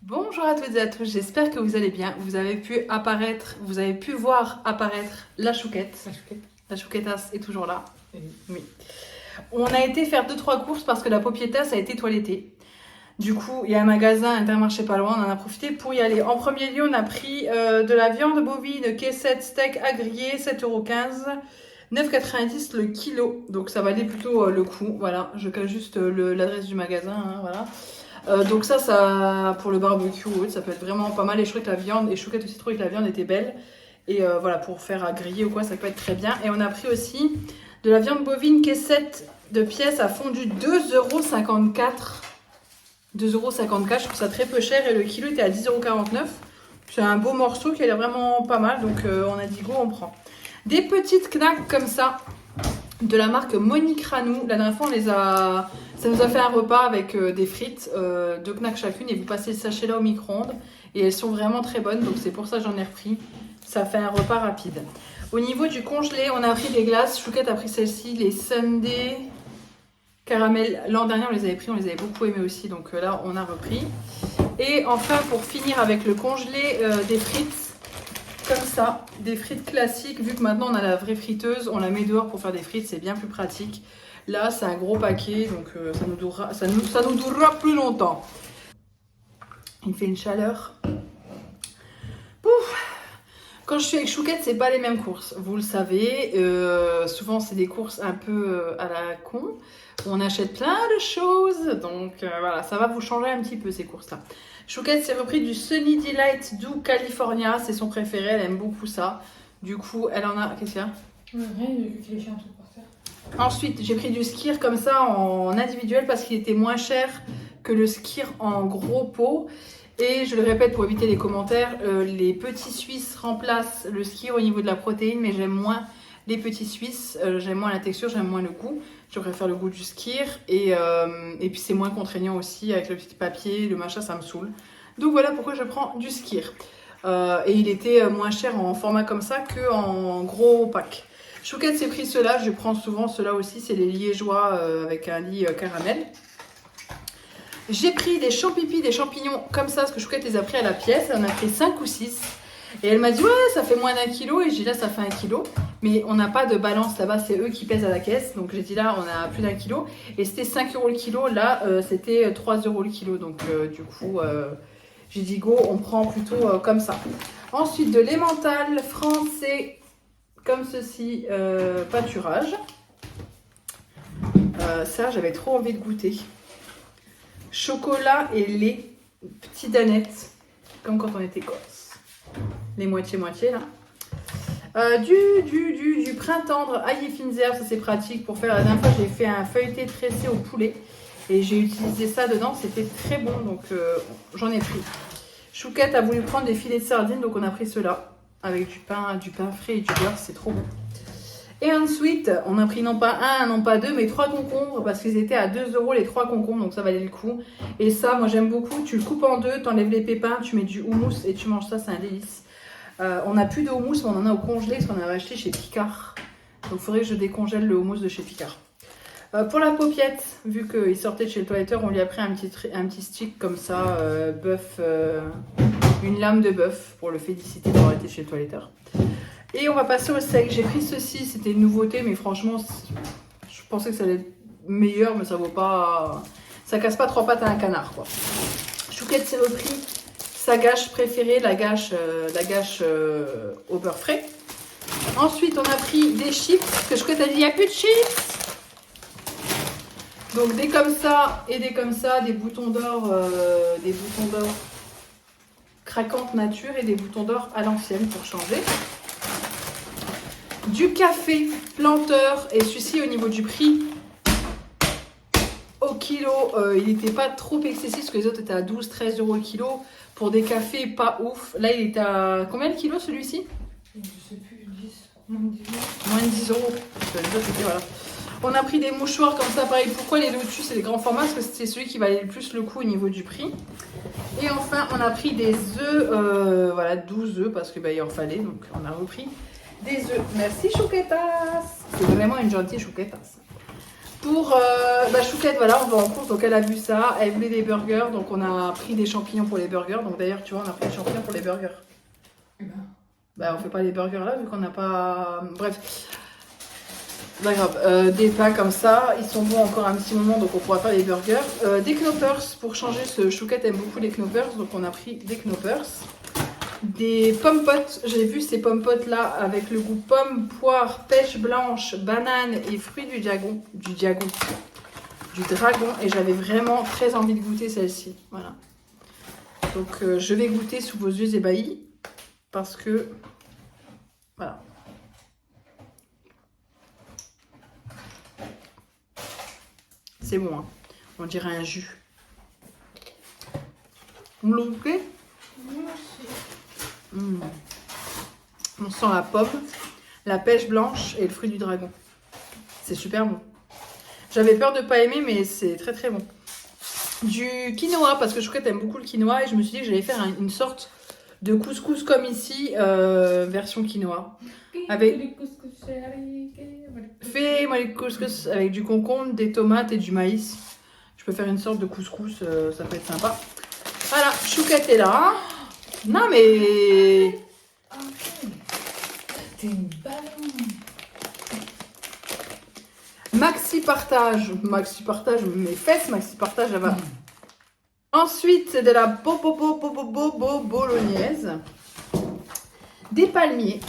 Bonjour à toutes et à tous, j'espère que vous allez bien. Vous avez pu voir apparaître la chouquette. La chouquettasse est toujours là. Oui. On a été faire 2-3 courses parce que la Popietas a été toilettée. Du coup, il y a un magasin Intermarché pas loin, on en a profité pour y aller. En premier lieu, on a pris de la viande bovine K7 steak à griller, 7,15 €, 9,90 € le kilo. Donc ça valait plutôt le coup. Voilà, je cache juste l'adresse du magasin. Hein, voilà. Donc ça, pour le barbecue, ça peut être vraiment pas mal. Et je trouvais que la viande, et Chouquette aussi trouvait que la viande était belle. Et voilà, pour faire à griller ou quoi, ça peut être très bien. Et on a pris aussi de la viande bovine K7 de pièces à fondu 2,54 €. 2,54 €, je trouve ça très peu cher. Et le kilo était à 10,49 €. C'est un beau morceau qui a l'air vraiment pas mal. Donc on a dit go, on prend. Des petites knacks comme ça, de la marque Monique Ranou. La dernière fois, ça nous a fait un repas avec des frites, 2 knacks chacune, et vous passez le sachet là au micro-ondes. Et elles sont vraiment très bonnes, donc c'est pour ça que j'en ai repris. Ça fait un repas rapide. Au niveau du congelé, on a pris des glaces. Chouquette a pris celle-ci, les Sundae caramel. L'an dernier, on les avait pris, on les avait beaucoup aimés aussi, donc là, on a repris. Et enfin, pour finir avec le congelé, des frites. Comme ça, des frites classiques, vu que maintenant on a la vraie friteuse, on la met dehors pour faire des frites, c'est bien plus pratique. Là, c'est un gros paquet, donc ça nous durera plus longtemps. Il fait une chaleur. Pouf. Quand je suis avec Chouquette, c'est pas les mêmes courses, vous le savez. Souvent, c'est des courses un peu à la con. On achète plein de choses, donc voilà, ça va vous changer un petit peu ces courses-là. Chouquette s'est repris du Sunny Delight Do California, c'est son préféré, elle aime beaucoup ça. Du coup, elle en a. Qu'est-ce qu'il y a? Rien, qu'il ait fait un truc par terre. Ensuite, j'ai pris du skyr comme ça en individuel parce qu'il était moins cher que le skyr en gros pot. Et je le répète pour éviter les commentaires, les petits Suisses remplacent le skyr au niveau de la protéine, mais j'aime moins les petits Suisses, j'aime moins la texture, j'aime moins le goût. Je préfère le goût du skyr et puis c'est moins contraignant aussi avec le petit papier, le machin, ça me saoule. Donc voilà pourquoi je prends du skyr. Et il était moins cher en format comme ça qu'en gros pack. Chouquette s'est pris ceux-là, je prends souvent ceux-là aussi, c'est les liégeois avec un lit caramel. J'ai pris des champignons, des champignons comme ça, parce que Chouquette les a pris à la pièce, elle en a pris 5 ou 6. Et elle m'a dit, ouais, ça fait moins d'1 kilo, et j'ai dit là, ça fait 1 kilo. Mais on n'a pas de balance là-bas, c'est eux qui pèsent à la caisse. Donc j'ai dit là, on a plus d'1 kilo. Et c'était 5 € le kilo, là, c'était 3 € le kilo. Donc du coup, j'ai dit go, on prend plutôt comme ça. Ensuite, de l'emmental français, comme ceci, pâturage. Ça, j'avais trop envie de goûter. Chocolat et lait, petite danette, comme quand on était gosse. Les moitié-moitié là. Du printemps ail et fines herbes, ça c'est pratique pour faire. La dernière fois, j'ai fait un feuilleté tressé au poulet et j'ai utilisé ça dedans, c'était très bon, donc j'en ai pris. Chouquette a voulu prendre des filets de sardines, donc on a pris ceux-là avec du pain frais et du beurre, c'est trop bon. Et ensuite, on a pris non pas un, non pas deux, mais 3 concombres parce qu'ils étaient à 2 € les 3 concombres, donc ça valait le coup. Et ça, moi j'aime beaucoup. Tu le coupes en deux, t'enlèves les pépins, tu mets du houmous et tu manges ça, c'est un délice. On n'a plus de houmous, mais on en a au congelé parce qu'on avait acheté chez Picard. Donc il faudrait que je décongèle le houmous de chez Picard. Pour la paupiette, vu qu'il sortait de chez le toiletteur, on lui a pris un petit stick comme ça, bœuf, une lame de bœuf pour le féliciter d'avoir été chez le toiletteur. Et on va passer au sec. J'ai pris ceci, c'était une nouveauté, mais franchement, je pensais que ça allait être meilleur, mais ça vaut pas. Ça casse pas 3 pattes à un canard, quoi. Chouquette s'est repris sa gâche préférée, la gâche au beurre frais. Ensuite, on a pris des chips, parce que Chouquette a dit il n'y a plus de chips. Donc des comme ça et des comme ça, des boutons d'or craquantes nature et des boutons d'or à l'ancienne pour changer. Du café planteur, et celui-ci au niveau du prix au kilo, il n'était pas trop excessif parce que les autres étaient à 12-13 € le kilo. Pour des cafés pas ouf. Là il est à combien le kilo celui-ci? Je sais plus, 10, moins de 10 euros. Moins de 10 €. Voilà. On a pris des mouchoirs comme ça, pareil. Pourquoi les Lotus et les grands formats? Parce que c'est celui qui valait le plus le coup au niveau du prix. Et enfin on a pris des œufs, voilà 12 œufs parce que il en fallait, donc on a repris des œufs. Merci Chouquettasse. C'est vraiment une gentille Chouquettasse. Pour Chouquette, voilà, on va en course, donc elle a vu ça, elle voulait des burgers, donc on a pris des champignons pour les burgers. Donc d'ailleurs, tu vois, on a pris des champignons pour les burgers. Eh ben. Bah, on fait pas les burgers là, vu qu'on n'a pas... Bref. Pas grave, des plats comme ça, ils sont bons encore un petit moment, donc on pourra faire les burgers. Des knoppers, pour changer, ce Chouquette aime beaucoup les knoppers, donc on a pris des knoppers. Des pommes potes, j'ai vu ces pommes potes là avec le goût pomme, poire, pêche blanche, banane et fruits du dragon, et j'avais vraiment très envie de goûter celle-ci. Voilà. Donc je vais goûter sous vos yeux ébahis parce que voilà. C'est bon, hein. On dirait un jus. Vous me le goûtez? On sent la pomme, la pêche blanche et le fruit du dragon. C'est super bon. J'avais peur de ne pas aimer, mais c'est très très bon. Du quinoa, parce que Chouquette aime beaucoup le quinoa, et je me suis dit que j'allais faire une sorte de couscous comme ici, version quinoa. Fais-moi les couscous avec du concombre, des tomates et du maïs. Je peux faire une sorte de couscous, ça peut être sympa. Voilà, Chouquette est là. Non mais... T'es une ballon. Maxi partage mes fesses, maxi partage, elle va. Ensuite, c'est de la bolognaise. Des palmiers.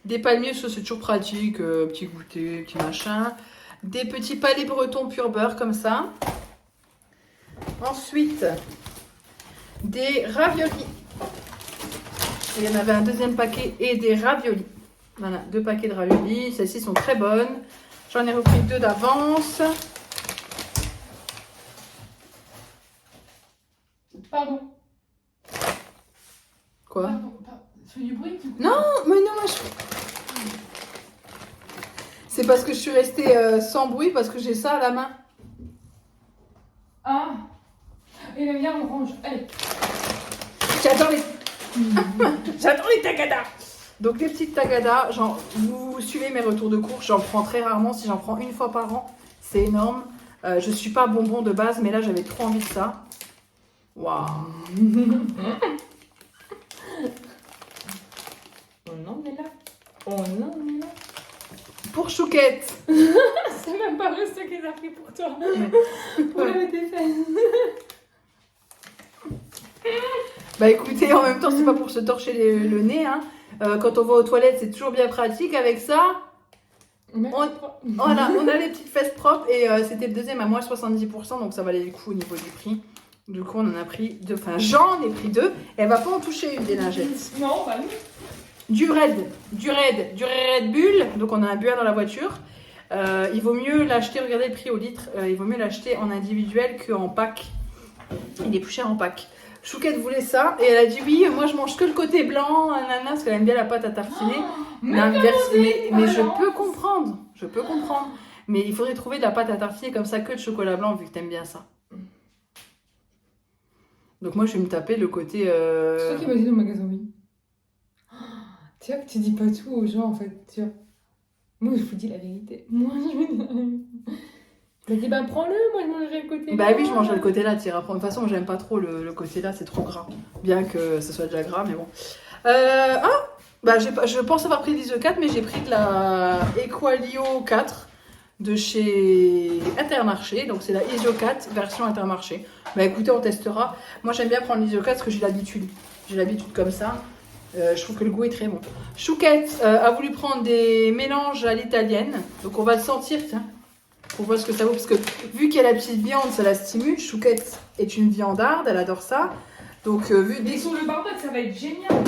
Des palmiers, ça c'est toujours pratique, petit goûter, petit machin. Des petits palais bretons pur beurre comme ça. Ensuite, des raviolis. Il y en avait un deuxième paquet et des raviolis. Voilà, 2 paquets de raviolis. Celles-ci sont très bonnes. J'en ai repris 2 d'avance. Pardon. Quoi? Pardon. Tu fais du bruit? Non, mais non, c'est parce que je suis restée sans bruit parce que j'ai ça à la main. Ah. Et bien, viens, on range. Allez. J'adore les... J'adore les tagadas. Donc les petites tagadas, genre, vous suivez mes retours de course, j'en prends très rarement. Si j'en prends une fois par an, c'est énorme. Je suis pas bonbon de base, mais là j'avais trop envie de ça. Waouh. Oh non, mais là. Oh non, mais là. Pour Chouquette. C'est même pas le stock qu'ils ont pris pour toi. Pour laver tes fesses. Bah écoutez, en même temps, c'est pas pour se torcher le nez. Hein. Quand on va aux toilettes, c'est toujours bien pratique avec ça. Voilà, on a les petites fesses propres et c'était le deuxième à moins 70%, donc ça valait le coup au niveau du prix. Du coup, on en a pris 2. Enfin, j'en ai pris 2 et elle va pas en toucher une des lingettes. Non, bah non. Du Red Bull, donc on a un buin dans la voiture. Il vaut mieux l'acheter, regardez le prix au litre, il vaut mieux l'acheter en individuel qu'en pack. Il est plus cher en pack. Chouquette voulait ça et elle a dit oui, moi je mange que le côté blanc, ananas, parce qu'elle aime bien la pâte à tartiner. Mais je peux comprendre, Mais il faudrait trouver de la pâte à tartiner comme ça que de chocolat blanc vu que t'aimes bien ça. Donc moi je vais me taper le côté... C'est toi qui m'as dit dans le magasin, oui. Tu vois que tu dis pas tout aux gens en fait, tu vois. Moi je vous dis la vérité. Moi je vous dis la vérité. Je dis bah prends-le, moi je mangerai le côté Bah là. oui, je mangerai le côté là, tu iras prendre. De toute façon, j'aime pas trop le côté là, c'est trop gras. Bien que ce soit déjà gras, mais bon. Je pense avoir pris l'ISO 4, mais j'ai pris de la Equalio 4 de chez Intermarché. Donc c'est la ISO 4 version Intermarché. Bah écoutez, on testera. Moi j'aime bien prendre l'ISO 4 parce que j'ai l'habitude. J'ai l'habitude comme ça. Je trouve que le goût est très bon. Chouquette a voulu prendre des mélanges à l'italienne. Donc on va le sentir, tiens. Pour voir ce que ça vaut, parce que vu qu'il y a la petite viande, ça la stimule. Chouquette est une viandarde, elle adore ça. Donc, Mais sur le barbecue, ça va être génial.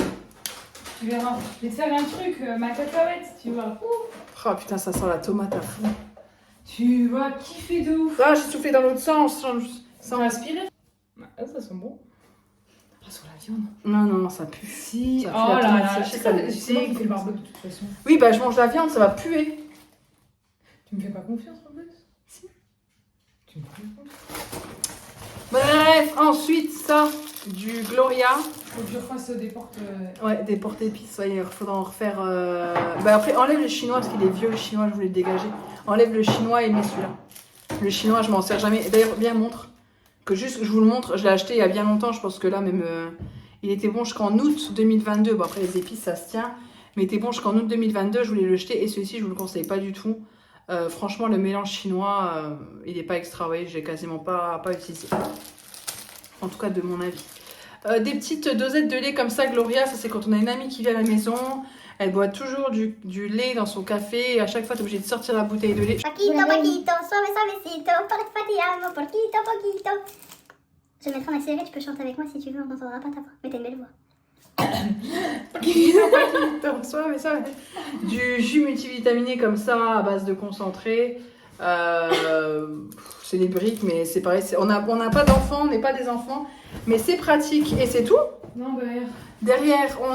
Tu verras. Je vais te faire un truc, ma cacahuète, tu vois. Oh putain, ça sent la tomate à fond. Tu vas kiffer de ouf. Ah, j'ai soufflé dans l'autre sens, sans respirer. Ah, ça sent bon. Pas sur la viande. Non, ça pue. Si. Ça pue Oh la là tomate là, séchée, c'est moi ça qui fais le barbecue de toute façon. Oui, bah je mange la viande, ça va puer. Tu me fais pas confiance en plus? Si. Tu me fais confiance? Bref, ensuite, ça, du Gloria. Faut que je refasse des portes. Ouais, des portes épices, il faudra en refaire. Bah après, enlève le chinois parce qu'il est vieux le chinois, je voulais le dégager. Enlève le chinois et mets celui-là. Le chinois, je m'en sers jamais. D'ailleurs, bien montre. Que juste, je vous le montre, je l'ai acheté il y a bien longtemps, je pense que là, même. Il était bon jusqu'en août 2022. Bon, après, les épices, ça se tient. Mais il était bon jusqu'en août 2022, je voulais le jeter. Et celui-ci, je vous le conseille pas du tout. Franchement, le mélange chinois, il n'est pas extra. Vous voyez, je l'ai quasiment pas utilisé. En tout cas, de mon avis. Des petites dosettes de lait comme ça, Gloria, ça c'est quand on a une amie qui vient à la maison, elle boit toujours du lait dans son café et à chaque fois t'es obligé de sortir la bouteille de lait. Paquito, paquito, suave, suavecito, ti amo, poquito, poquito. Je vais mettre en accéléré, tu peux chanter avec moi si tu veux, on n'entendra pas ta voix, mais t'as une belle voix. Mais ça, du jus multivitaminé comme ça à base de concentré. C'est des briques, mais c'est pareil. On n'a pas d'enfants, on n'est pas des enfants, mais c'est pratique et c'est tout. Non, derrière. Derrière, on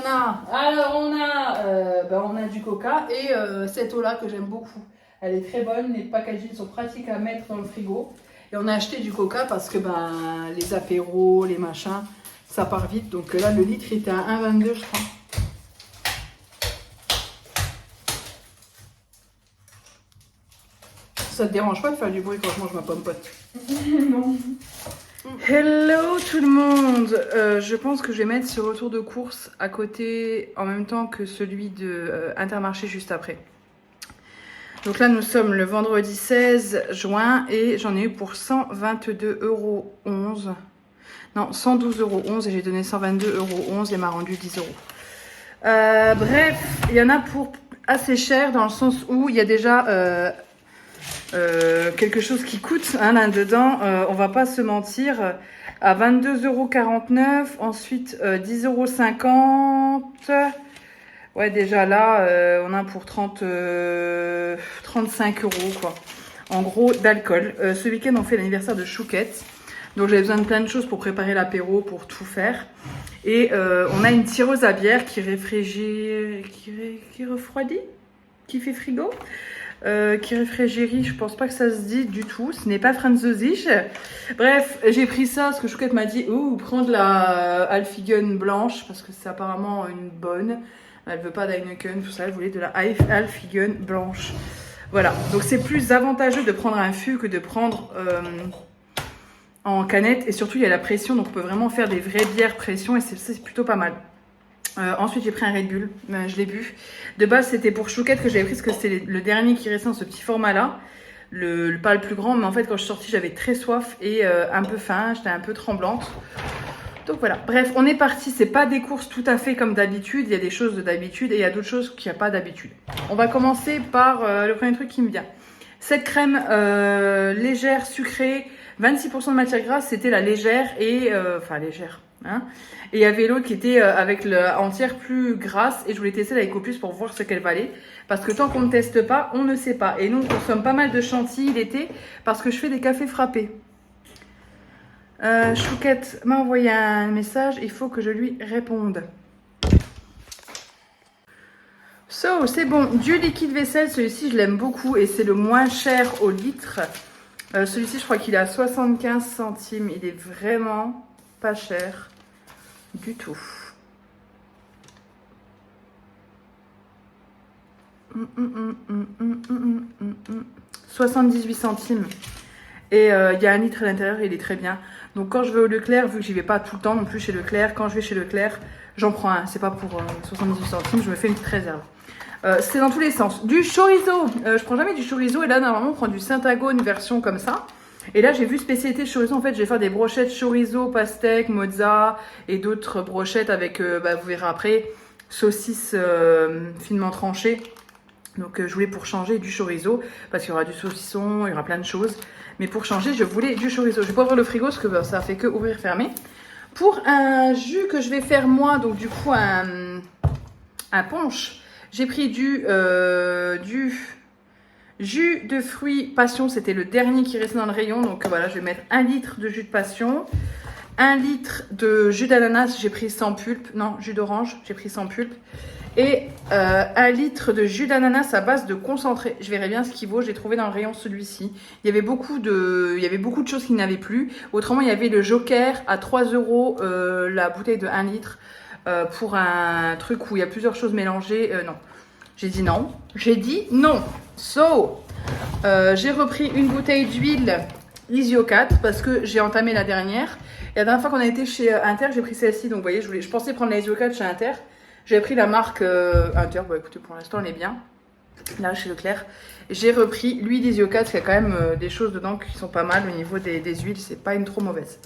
a du coca et cette eau-là que j'aime beaucoup. Elle est très bonne, les packagings sont pratiques à mettre dans le frigo. Et on a acheté du coca parce que les apéros, les machins, ça part vite. Donc là, le litre était à 1,22 je crois. Ça te dérange pas de faire du bruit quand je mange ma pomme-pote? Non. Hello tout le monde. Je pense que je vais mettre ce retour de course à côté en même temps que celui de Intermarché juste après. Donc là nous sommes le vendredi 16 juin et j'en ai eu pour 122,11 €. Non, 112,11 € et j'ai donné 122,11 € et m'a rendu 10 €. Bref, il y en a pour assez cher dans le sens où il y a déjà quelque chose qui coûte là-dedans, on va pas se mentir, à 22,49 €, ensuite 10,50 €. Ouais, déjà là, on a pour 35 € quoi. En gros, d'alcool. Ce week-end, on fait l'anniversaire de Chouquette. Donc, j'avais besoin de plein de choses pour préparer l'apéro, pour tout faire. Et on a une tireuse à bière qui réfrigère, qui refroidit, qui fait frigo. Qui réfrigérie, je pense pas que ça se dit du tout, ce n'est pas französisch. Bref, j'ai pris ça parce que Chouquette m'a dit prends de la Alfigen blanche parce que c'est apparemment une bonne. Elle veut pas d'Heineken, tout ça, elle voulait de la Alfigen blanche. Voilà, donc c'est plus avantageux de prendre un fût que de prendre en canette et surtout il y a la pression donc on peut vraiment faire des vraies bières pression et c'est plutôt pas mal. Ensuite j'ai pris un Red Bull, je l'ai bu. De base c'était pour Chouquette que j'avais pris parce que c'était le dernier qui restait dans ce petit format là. Pas le plus grand mais en fait quand je suis sortie j'avais très soif et un peu faim, j'étais un peu tremblante. Donc voilà, bref on est parti, c'est pas des courses tout à fait comme d'habitude, il y a des choses de d'habitude et il y a d'autres choses qu'il n'y a pas d'habitude. On va commencer par le premier truc qui me vient. Cette crème légère, sucrée, 26% de matière grasse, c'était la légère et... enfin légère, hein. Et il y avait l'autre qui était avec la entière plus grasse et je voulais tester avec Opus pour voir ce qu'elle valait. Parce que tant qu'on ne teste pas, on ne sait pas. Et nous, on consomme pas mal de chantilly l'été parce que je fais des cafés frappés. Chouquette m'a envoyé un message, il faut que je lui réponde. So, c'est bon, du liquide vaisselle, celui-ci je l'aime beaucoup et c'est le moins cher au litre. Celui-ci je crois qu'il est à 75 centimes, il est vraiment pas cher du tout. 78 centimes. Et il y a un litre à l'intérieur, il est très bien. Donc quand je vais au Leclerc, vu que j'y vais pas tout le temps non plus chez Leclerc, quand je vais chez Leclerc, j'en prends un. C'est pas pour 78 centimes, je me fais une petite réserve. C'est dans tous les sens. Du chorizo, je prends jamais du chorizo et là normalement on prend du Syntago, une version comme ça. Et là j'ai vu spécialité chorizo, en fait je vais faire des brochettes chorizo, pastèque, mozza et d'autres brochettes avec, vous verrez après, saucisses finement tranchées. Donc je voulais pour changer du chorizo, parce qu'il y aura du saucisson, il y aura plein de choses. Mais pour changer, je voulais du chorizo. Je vais pas ouvrir le frigo parce que ça fait que ouvrir fermer. Pour un jus que je vais faire moi, donc du coup un punch, j'ai pris du jus de fruits passion. C'était le dernier qui restait dans le rayon. Donc voilà, je vais mettre 1 litre de jus de passion. 1 litre de jus d'ananas, j'ai pris sans pulpe. Non, jus d'orange, j'ai pris sans pulpe. Et 1 litre de jus d'ananas à base de concentré. Je verrai bien ce qu'il vaut. J'ai trouvé dans le rayon celui-ci. Il y avait beaucoup de choses qui n'avaient plus. Autrement, il y avait le Joker à 3 € la bouteille de 1 litre pour un truc où il y a plusieurs choses mélangées. Non. J'ai dit non. J'ai dit non. So, j'ai repris une bouteille d'huile Isio 4 parce que j'ai entamé la dernière. Et la dernière fois qu'on a été chez Inter, j'ai pris celle-ci. Donc, vous voyez, je pensais prendre la Isio 4 chez Inter. J'avais pris la marque Inter. Bon, écoutez, pour l'instant, elle est bien. Là, chez Leclerc. J'ai repris l'huile Isio 4. Il y a quand même des choses dedans qui sont pas mal au niveau des huiles. C'est pas une trop mauvaise.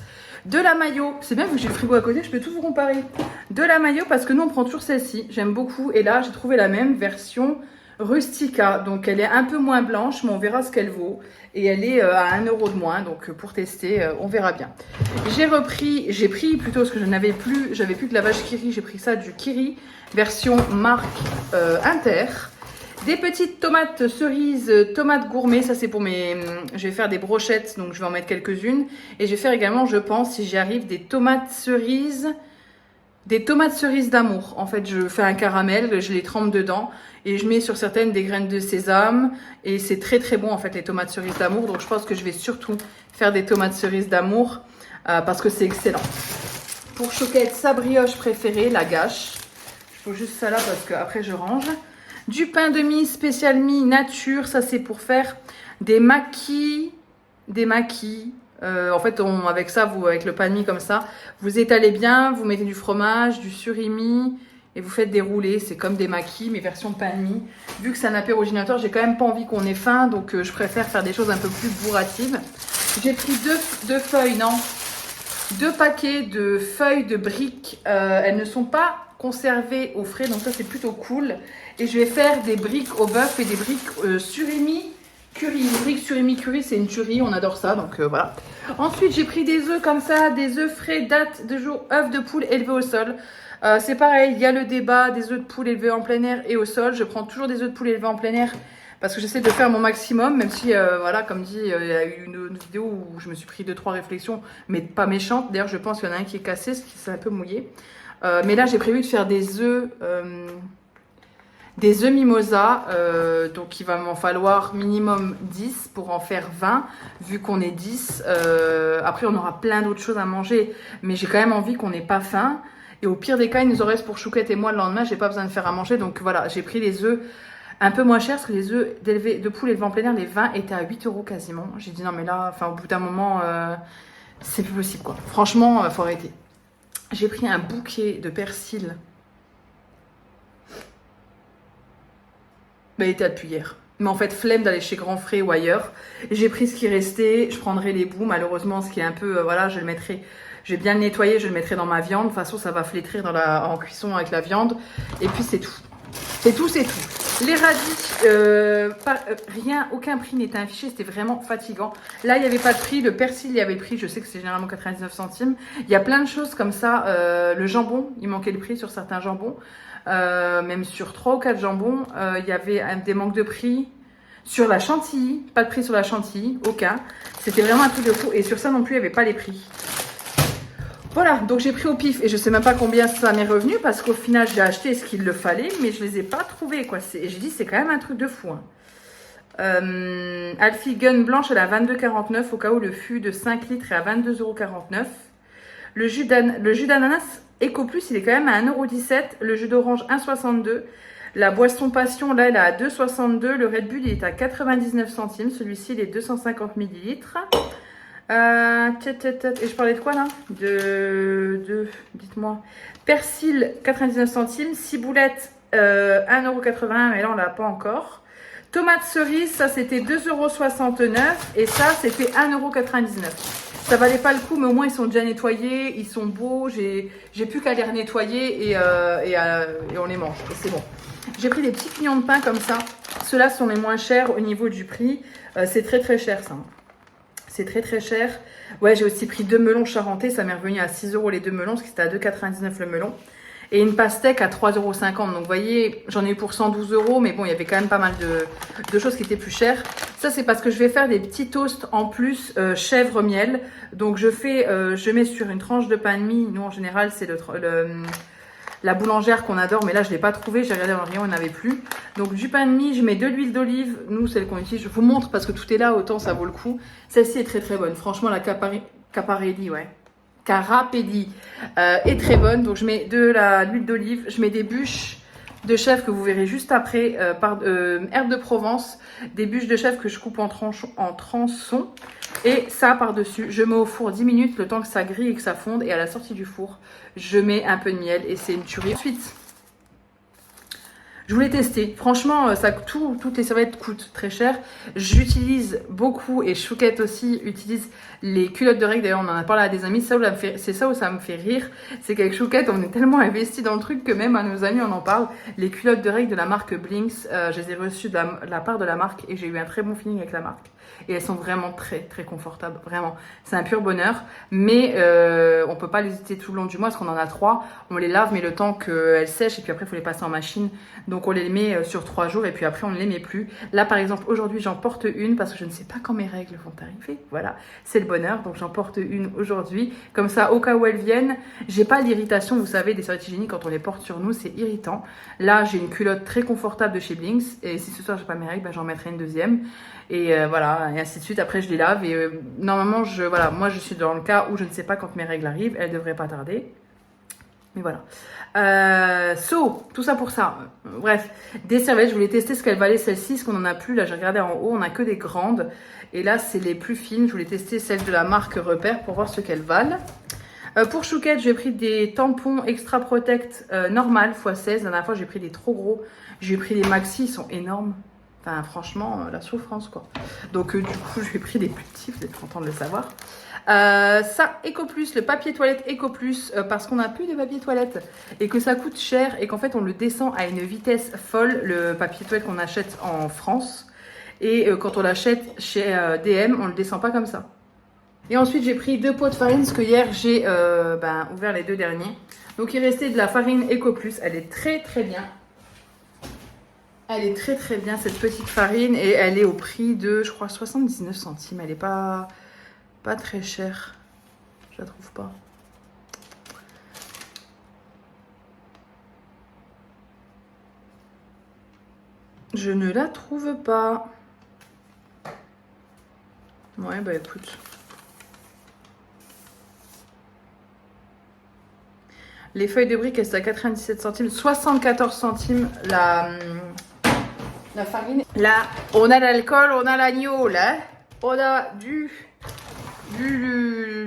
De la mayo. C'est bien que j'ai le frigo à côté. Je peux tout vous comparer. De la mayo parce que nous, on prend toujours celle-ci. J'aime beaucoup. Et là, j'ai trouvé la même version Rustica. Donc, elle est un peu moins blanche, mais on verra ce qu'elle vaut. Et elle est à 1 € de moins. Donc, pour tester, on verra bien. J'ai pris plutôt ce que je n'avais plus. J'avais plus que la vache Kiri. J'ai pris ça du Kiri, version marque Inter. Des petites tomates cerises, tomates gourmet. Ça, c'est pour mes... Je vais faire des brochettes, donc je vais en mettre quelques-unes. Et je vais faire également, je pense, si j'y arrive, des tomates cerises. Des tomates cerises d'amour. En fait, je fais un caramel, je les trempe dedans. Et je mets sur certaines des graines de sésame. Et c'est très très bon, en fait, les tomates cerises d'amour. Donc, je pense que je vais surtout faire des tomates cerises d'amour. Parce que c'est excellent. Pour Choquette, sa brioche préférée, la gâche. Je pose juste ça là parce qu'après je range. Du pain de mie spécial mie nature. Ça, c'est pour faire des maquis. En fait, avec ça, avec le pain de mie comme ça, vous étalez bien, vous mettez du fromage, du surimi et vous faites des roulés. C'est comme des maquis, mais version pain de mie. Vu que c'est un apérogénateur, j'ai quand même pas envie qu'on ait faim, donc je préfère faire des choses un peu plus bourratives. J'ai pris deux paquets de feuilles de briques. Elles ne sont pas conservées au frais, donc ça c'est plutôt cool. Et je vais faire des briques au bœuf et des briques surimi curry. Les briques surimi curry, c'est une tuerie, on adore ça, donc voilà. Ensuite, j'ai pris des œufs comme ça, des œufs frais, date de jour, œufs de poule élevés au sol. C'est pareil, il y a le débat des œufs de poule élevés en plein air et au sol. Je prends toujours des œufs de poule élevés en plein air parce que j'essaie de faire mon maximum, même si, voilà, comme dit, il y a eu une vidéo où je me suis pris 2-3 réflexions, mais pas méchantes. D'ailleurs, je pense qu'il y en a un qui est cassé, ce qui s'est un peu mouillé. Mais là, j'ai prévu de faire des œufs mimosa, donc il va m'en falloir minimum 10 pour en faire 20, vu qu'on est 10. Après, on aura plein d'autres choses à manger, mais j'ai quand même envie qu'on n'ait pas faim. Et au pire des cas, il nous en reste pour Chouquette et moi le lendemain, j'ai pas besoin de faire à manger. Donc voilà, j'ai pris les œufs un peu moins chers, parce que les œufs de poule élevés en plein air, les 20 étaient à 8 € quasiment. J'ai dit non mais là, enfin au bout d'un moment, c'est plus possible quoi. Franchement, faut arrêter. J'ai pris un bouquet de persil. Mais il était depuis hier. Mais en fait, flemme d'aller chez Grand Frais ou ailleurs. J'ai pris ce qui restait. Je prendrai les bouts. Malheureusement, ce qui est un peu... voilà, je le mettrai... Je vais bien le nettoyer. Je le mettrai dans ma viande. De toute façon, ça va flétrir en cuisson avec la viande. Et puis, c'est tout. C'est tout. Les radis, rien, aucun prix n'était affiché. C'était vraiment fatigant. Là, il n'y avait pas de prix. Le persil, il y avait le prix. Je sais que c'est généralement 99 centimes. Il y a plein de choses comme ça. Le jambon, il manquait le prix sur certains jambons. Même sur 3 ou 4 jambons, il y avait des manques de prix. Sur la chantilly, pas de prix sur la chantilly, aucun. C'était vraiment un truc de fou. Et sur ça non plus, il n'y avait pas les prix. Voilà, donc j'ai pris au pif et je sais même pas combien ça m'est revenu parce qu'au final, j'ai acheté ce qu'il le fallait, mais je les ai pas trouvés, quoi. Et j'ai dit, c'est quand même un truc de fou. Alfie Gun blanche, elle est à 22,49 au cas où le fût de 5 litres est à 22,49 €. Le jus d'ananas Eco Plus, il est quand même à 1,17 €. Le jus d'orange, 1,62 €. La boisson passion, là, elle est à 2,62 €. Le Red Bull, il est à 99 centimes. Celui-ci, il est 250 ml. Et je parlais de quoi, là? Dites-moi. Persil, 99 centimes. Ciboulettes, 1,81 €. Mais là, on l'a pas encore. Tomates cerises, ça, c'était 2,69 €. Et ça, c'était 1,99 €. Ça valait pas le coup, mais au moins ils sont déjà nettoyés, ils sont beaux. J'ai plus qu'à les nettoyer et on les mange. Et c'est bon. J'ai pris des petits pignons de pain comme ça. Ceux-là sont les moins chers au niveau du prix. C'est très très cher ça. C'est très très cher. Ouais, j'ai aussi pris 2 melons charentais. Ça m'est revenu à 6 € les 2 melons, parce que c'était à 2,99 € le melon. Et une pastèque à 3,50 €. Donc vous voyez, j'en ai eu pour 112 €. Mais bon, il y avait quand même pas mal de choses qui étaient plus chères. Ça, c'est parce que je vais faire des petits toasts en plus chèvre miel. Donc je mets sur une tranche de pain de mie. Nous, en général, c'est la boulangère qu'on adore, mais là je l'ai pas trouvé, j'ai regardé dans le rayon, il n'y en avait plus. Donc du pain de mie, je mets de l'huile d'olive, nous celle qu'on utilise, je vous montre parce que tout est là, autant ça vaut le coup. Celle-ci est très très bonne, franchement la Caparelli, ouais. Carapelli est très bonne, donc je mets de l'huile d'olive, je mets des bûches de chèvre que vous verrez juste après, herbes de Provence, des bûches de chèvre que je coupe en tronçons, et ça par-dessus, je mets au four 10 minutes, le temps que ça grille et que ça fonde, et à la sortie du four, je mets un peu de miel, et c'est une tuerie. Ensuite, je voulais tester, franchement, toutes les serviettes coûtent très cher, j'utilise beaucoup, et Chouquette aussi utilise les culottes de règles, d'ailleurs on en a parlé à des amis, c'est ça où ça me fait rire, c'est qu'avec Chouquette on est tellement investi dans le truc que même à nos amis on en parle. Les culottes de règles de la marque Blinks, je les ai reçues de la part de la marque et j'ai eu un très bon feeling avec la marque. Et elles sont vraiment très très confortables, vraiment. C'est un pur bonheur, mais on peut pas les utiliser tout le long du mois parce qu'on en a 3. On les lave mais le temps qu'elles sèchent et puis après il faut les passer en machine. Donc on les met sur 3 jours et puis après on ne les met plus. Là par exemple aujourd'hui j'en porte une parce que je ne sais pas quand mes règles vont arriver. Voilà, c'est le bonheur, donc j'en porte une aujourd'hui. Comme ça au cas où elles viennent, j'ai pas l'irritation, vous savez, des serviettes hygiéniques quand on les porte sur nous, c'est irritant. Là j'ai une culotte très confortable de chez Blinks et si ce soir j'ai pas mes règles, ben, j'en mettrai une deuxième. Et voilà, et ainsi de suite. Après, je les lave. Et normalement, voilà, moi, je suis dans le cas où je ne sais pas quand mes règles arrivent. Elles ne devraient pas tarder. Mais voilà. Tout ça pour ça. Bref, des serviettes. Je voulais tester ce qu'elles valaient, celles-ci. Parce qu'on n'en a plus. Là, j'ai regardé en haut. On n'a que des grandes. Et là, c'est les plus fines. Je voulais tester celles de la marque Repère pour voir ce qu'elles valent. Pour Chouquette, j'ai pris des tampons Extra Protect normal x16. La dernière fois, j'ai pris des trop gros. J'ai pris des maxi. Ils sont énormes. Enfin, franchement, la souffrance, quoi. Donc, du coup, j'ai pris des plus petits, vous êtes contents de le savoir. Ça, EcoPlus, le papier toilette EcoPlus, parce qu'on n'a plus de papier toilette et que ça coûte cher et qu'en fait, on le descend à une vitesse folle, le papier toilette qu'on achète en France. Et quand on l'achète chez DM, on le descend pas comme ça. Et ensuite, j'ai pris 2 pots de farine, parce que hier, j'ai ouvert les 2 derniers. Donc, il restait de la farine EcoPlus, elle est très, très bien. Elle est très très bien cette petite farine et elle est au prix de, je crois, 79 centimes. Elle est pas très chère. Je la trouve pas. Je ne la trouve pas. Ouais, bah écoute. Les feuilles de briques, elles sont à 97 centimes. 74 centimes la farine. Là, on a l'alcool, on a l'agneau, là. On a du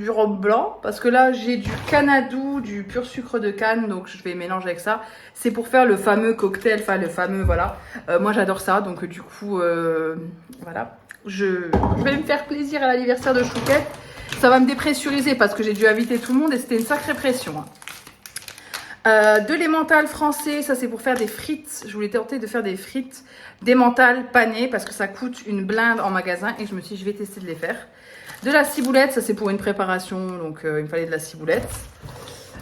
rhum blanc. Parce que là, j'ai du canadou, du pur sucre de canne. Donc, je vais mélanger avec ça. C'est pour faire le fameux cocktail, enfin, le fameux, voilà. Moi, j'adore ça. Donc, du coup, voilà. Je vais me faire plaisir à l'anniversaire de Chouquette. Ça va me dépressuriser parce que j'ai dû inviter tout le monde et c'était une sacrée pression. Hein. De l'emmental français, ça c'est pour faire des frites. Je voulais tenter de faire des frites d'emmental panées parce que ça coûte une blinde en magasin et je me suis dit je vais tester de les faire. De la ciboulette, ça c'est pour une préparation, donc il me fallait de la ciboulette.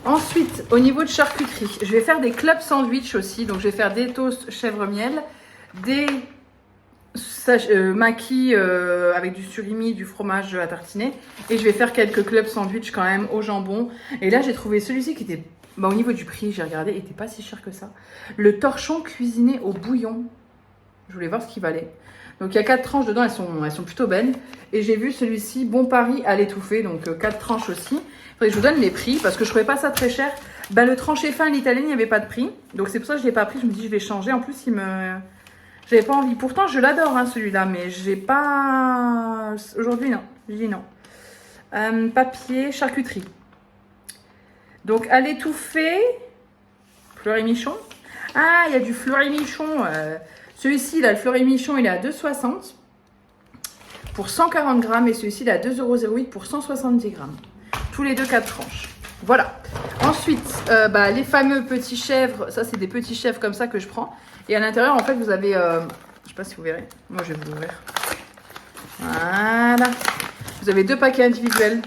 Ensuite, au niveau de charcuterie, je vais faire des club sandwich aussi. Donc je vais faire des toasts chèvre miel, des maquis avec du surimi, du fromage à tartiner et je vais faire quelques club sandwich quand même au jambon. Et là j'ai trouvé celui-ci qui était... Bah, au niveau du prix, j'ai regardé, il n'était pas si cher que ça. Le torchon cuisiné au bouillon. Je voulais voir ce qu'il valait. Donc, il y a 4 tranches dedans, elles sont plutôt belles. Et j'ai vu celui-ci, Bon Paris à l'étouffée, donc 4 tranches aussi. Il faudrait que je vous donne les prix, parce que je ne trouvais pas ça très cher. Bah, le tranché fin, l'italien, il n'y avait pas de prix. Donc, c'est pour ça que je ne l'ai pas pris. Je me dis, je vais changer. En plus, j'avais pas envie. Pourtant, je l'adore, hein, celui-là, mais j'ai pas... Aujourd'hui, non. Je dis non. Papier, charcuterie. Donc, à l'étouffée, Fleury-Michon. Ah, il y a du Fleury-Michon. Celui-ci, là, le Fleury-Michon, il est à 2,60 pour 140 grammes. Et celui-ci, il est à 2,08 € pour 170 grammes. Tous les deux, 4 tranches. Voilà. Ensuite, les fameux petits chèvres. Ça, c'est des petits chèvres comme ça que je prends. Et à l'intérieur, en fait, vous avez... je sais pas si vous verrez. Moi, je vais vous l'ouvrir. Voilà. Vous avez 2 paquets individuels.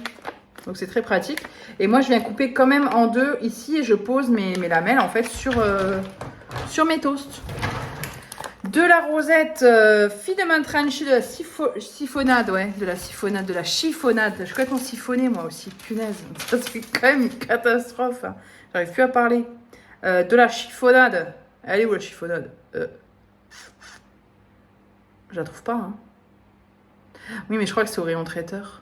Donc c'est très pratique. Et moi je viens couper quand même en 2 ici et je pose mes lamelles en fait sur mes toasts. De la rosette finement tranchée de la siphonade, ouais, de la chiffonnade. Je suis complètement siphonnée moi aussi, punaise. Ça c'est quand même une catastrophe. Hein. J'arrive plus à parler. De la chiffonnade. Elle est où la chiffonnade? Je la trouve pas. Hein. Oui, mais je crois que c'est au rayon traiteur.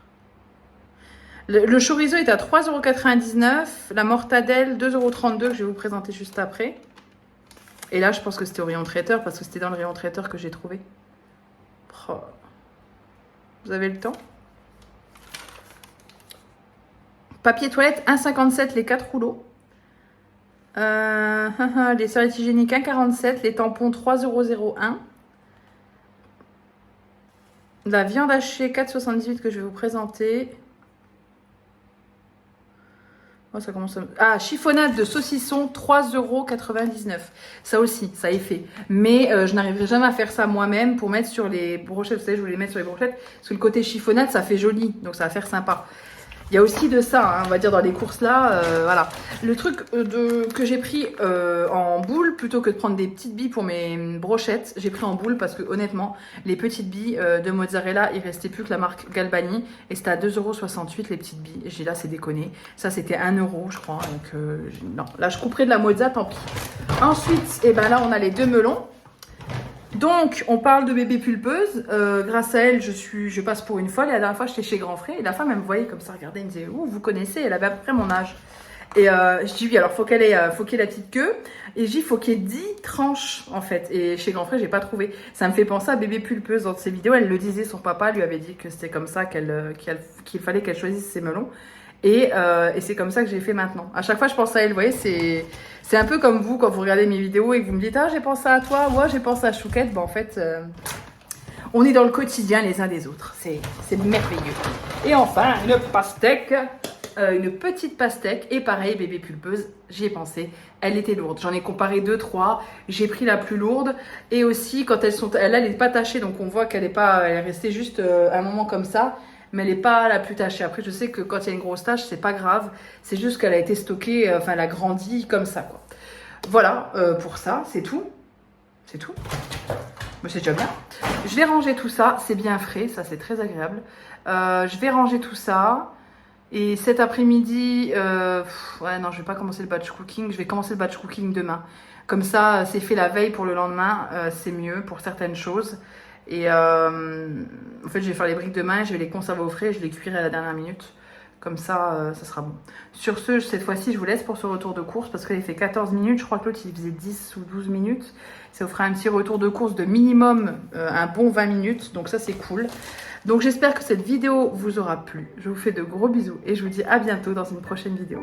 Le chorizo est à 3,99 €. La mortadelle, 2,32 € que je vais vous présenter juste après. Et là, je pense que c'était au rayon traiteur parce que c'était dans le rayon traiteur que j'ai trouvé. Oh. Vous avez le temps? Papier toilette, 1,57 les 4 rouleaux. Les serviettes hygiéniques, 1,47. Les tampons, 3,01 €. La viande hachée, 4,78 que je vais vous présenter. Oh, ça commence à... Ah, chiffonnade de saucisson, 3,99 €. Ça aussi, ça est fait. Mais je n'arriverai jamais à faire ça moi-même pour mettre sur les brochettes. Vous savez, je voulais les mettre sur les brochettes. Parce que le côté chiffonnade, ça fait joli. Donc ça va faire sympa. Il y a aussi de ça, hein, on va dire, dans les courses là. Voilà. Le truc que j'ai pris en boule, plutôt que de prendre des petites billes pour mes brochettes, j'ai pris en boule parce que honnêtement, les petites billes de mozzarella, il restait plus que la marque Galbani. Et c'était à 2,68 € les petites billes. Et j'ai dit là, c'est déconné. Ça, c'était 1 € je crois. Donc non, là, je couperai de la mozza, tant pis. Ensuite, et ben là, on a les 2 melons. Donc, on parle de bébé pulpeuse. Grâce à elle, je passe pour une folle. Et la dernière fois, j'étais chez Grand Frais. Et la femme, elle me voyait comme ça, regardait. Elle me disait, vous connaissez? Elle avait à peu près mon âge. Et je dis, oui, alors faut qu'il y ait la petite queue. Et je dis, faut qu'il y ait 10 tranches, en fait. Et chez Grand Frais, j'ai pas trouvé. Ça me fait penser à bébé pulpeuse. Dans ses vidéos, elle le disait, son papa lui avait dit que c'était comme ça qu'il fallait qu'elle choisisse ses melons. Et c'est comme ça que j'ai fait maintenant. À chaque fois, je pense à elle. Vous voyez, c'est un peu comme vous quand vous regardez mes vidéos et que vous me dites « Ah, j'ai pensé à toi. Ouais, j'ai pensé à Chouquette. » Ben, en fait, on est dans le quotidien les uns des autres. C'est merveilleux. Et enfin, une pastèque. Une petite pastèque. Et pareil, bébé pulpeuse, j'y ai pensé. Elle était lourde. J'en ai comparé 2-3. J'ai pris la plus lourde. Et aussi, quand elle n'est pas tachée. Donc, on voit qu'elle est restée juste un moment comme ça. Mais elle n'est pas la plus tachée. Après, je sais que quand il y a une grosse tache, c'est pas grave. C'est juste qu'elle a été stockée, enfin, elle a grandi comme ça, quoi. Voilà, pour ça, c'est tout. C'est tout. Mais c'est déjà bien. Je vais ranger tout ça. C'est bien frais, ça, c'est très agréable. Je vais ranger tout ça. Et cet après-midi, ouais, non, je vais pas commencer le batch cooking. Je vais commencer le batch cooking demain. Comme ça, c'est fait la veille pour le lendemain. C'est mieux pour certaines choses. Et en fait, je vais faire les briques demain, je vais les conserver au frais et je les cuirai à la dernière minute. Comme ça, ça sera bon. Sur ce, cette fois-ci, je vous laisse pour ce retour de course parce qu'il fait 14 minutes. Je crois que l'autre, il faisait 10 ou 12 minutes. Ça vous fera un petit retour de course de minimum un bon 20 minutes. Donc ça, c'est cool. Donc j'espère que cette vidéo vous aura plu. Je vous fais de gros bisous et je vous dis à bientôt dans une prochaine vidéo.